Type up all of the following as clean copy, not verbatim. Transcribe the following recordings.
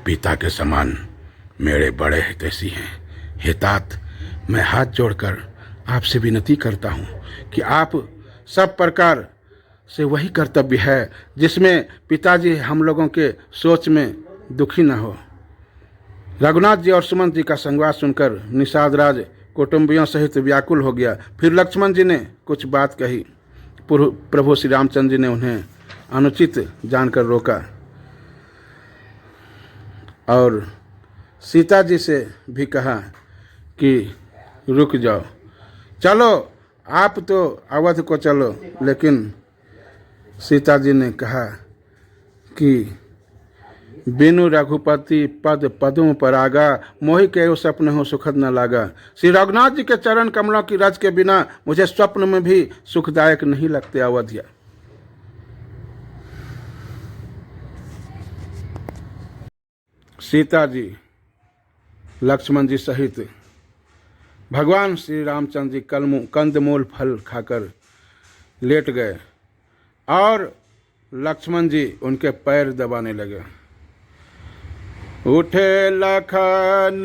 पिता के समान मेरे बड़े हितैषी हैं। हे तात, मैं हाथ जोड़कर आपसे विनती करता हूँ कि आप सब प्रकार से वही कर्तव्य है जिसमें पिताजी हम लोगों के सोच में दुखी न हो। रघुनाथ जी और सुमंत जी का संवाद सुनकर निषाद राज कुटुंबियों सहित व्याकुल हो गया। फिर लक्ष्मण जी ने कुछ बात कही। प्रभु श्री रामचंद्र जी ने उन्हें अनुचित जानकर रोका और सीता जी से भी कहा कि रुक जाओ, चलो आप तो अवध को चलो। लेकिन सीता जी ने कहा कि बिनु रघुपति पद पदों पर आगा, मोहि के स्वप्न हो सुखद न लागा। श्री रघुनाथ जी के चरण कमलों की रज के बिना मुझे स्वप्न में भी सुखदायक नहीं लगते अवधिया। सीता जी लक्ष्मण जी सहित भगवान श्री रामचंद्र जी कंदमूल फल खाकर लेट गए और लक्ष्मण जी उनके पैर दबाने लगे। उठे लखन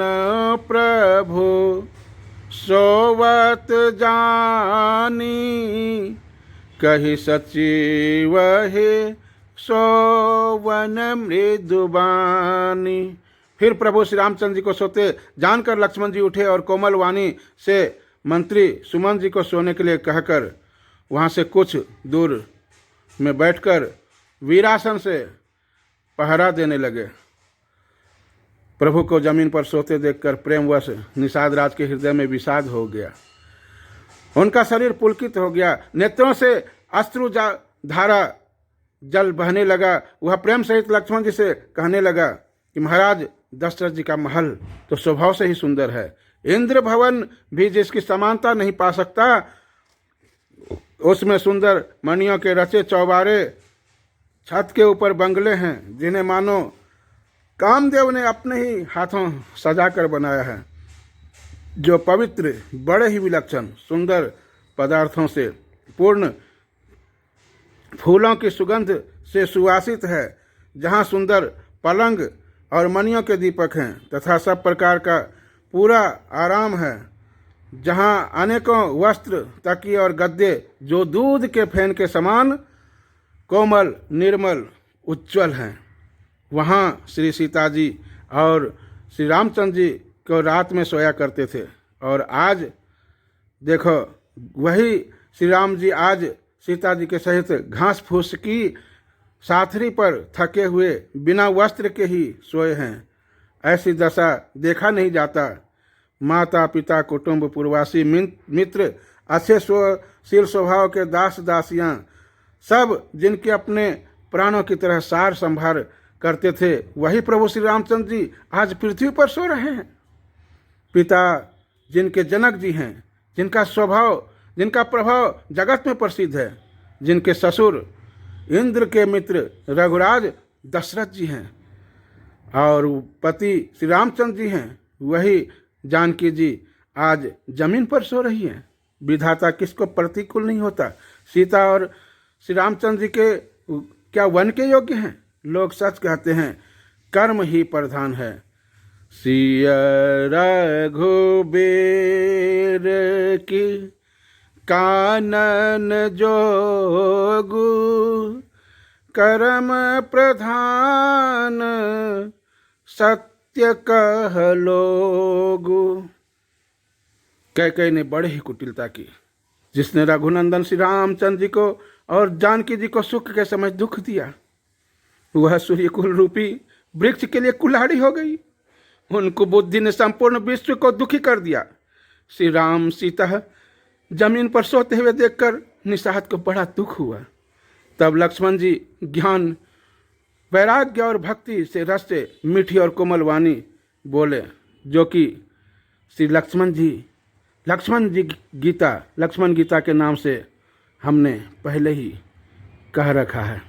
प्रभु सोवत जानी, कही सचिव हे सोवन मृदुबानी। फिर प्रभु श्री रामचंद्र जी को सोते जानकर लक्ष्मण जी उठे और कोमल वाणी से मंत्री सुमंत जी को सोने के लिए कहकर वहाँ से कुछ दूर में बैठकर वीरासन से पहरा देने लगे। प्रभु को जमीन पर सोते देखकर प्रेमवश निषाद राज के हृदय में विषाद हो गया। उनका शरीर पुलकित हो गया, नेत्रों से अश्रु धारा जल बहने लगा। वह प्रेम सहित लक्ष्मण जी से कहने लगा कि महाराज, दशरथ जी का महल तो स्वभाव से ही सुंदर है। इंद्र भवन भी जिसकी समानता नहीं पा सकता, उसमें सुंदर मणियों के रचे चौबारे, छत के ऊपर बंगले हैं जिन्हें मानो कामदेव ने अपने ही हाथों सजा कर बनाया है, जो पवित्र, बड़े ही विलक्षण सुंदर पदार्थों से पूर्ण, फूलों की सुगंध से सुवासित है, जहाँ सुंदर पलंग और मणियों के दीपक हैं तथा सब प्रकार का पूरा आराम है, जहाँ अनेकों वस्त्र, तकिए और गद्दे जो दूध के फेन के समान कोमल, निर्मल, उज्ज्वल हैं। वहाँ श्री सीता जी और श्री रामचंद्र जी को रात में सोया करते थे। और आज देखो, वही श्री राम जी आज सीता जी के सहित घास फूस की साथरी पर थके हुए बिना वस्त्र के ही सोए हैं। ऐसी दशा देखा नहीं जाता। माता पिता, कुटुंब, पूर्ववासी, मित्र, अच्छे शील स्वभाव के दास दासियां, सब जिनके अपने प्राणों की तरह सार संभार करते थे, वही प्रभु श्री रामचंद्र जी आज पृथ्वी पर सो रहे हैं। पिता जिनके जनक जी हैं, जिनका स्वभाव, जिनका प्रभाव जगत में प्रसिद्ध है, जिनके ससुर इंद्र के मित्र रघुराज दशरथ जी हैं और पति श्री रामचंद्र जी हैं, वही जानकी जी आज जमीन पर सो रही हैं। विधाता किसको प्रतिकूल नहीं होता। सीता और श्री रामचंद्र जी के क्या वन के योग्य हैं? लोग सच कहते हैं, कर्म ही प्रधान है। सिय रघुबीर की कानन जोगु, कर्म प्रधान सत्य कह लोगु। कैकेयी ने बड़े ही कुटिलता की। जिसने रघुनंदन श्री रामचंद्र जी को और जानकी जी को सुख के समय दुख दिया, वह सूर्यकुल रूपी वृक्ष के लिए कुल्हाड़ी हो गई। उनको बुद्धि ने संपूर्ण विश्व को दुखी कर दिया। श्री राम सीता जमीन पर सोते हुए देखकर निषाद को बड़ा दुख हुआ। तब लक्ष्मण जी ज्ञान, वैराग्य और भक्ति से रस से मीठी और कोमल वाणी बोले, जो कि श्री लक्ष्मण गीता के नाम से हमने पहले ही कह रखा है।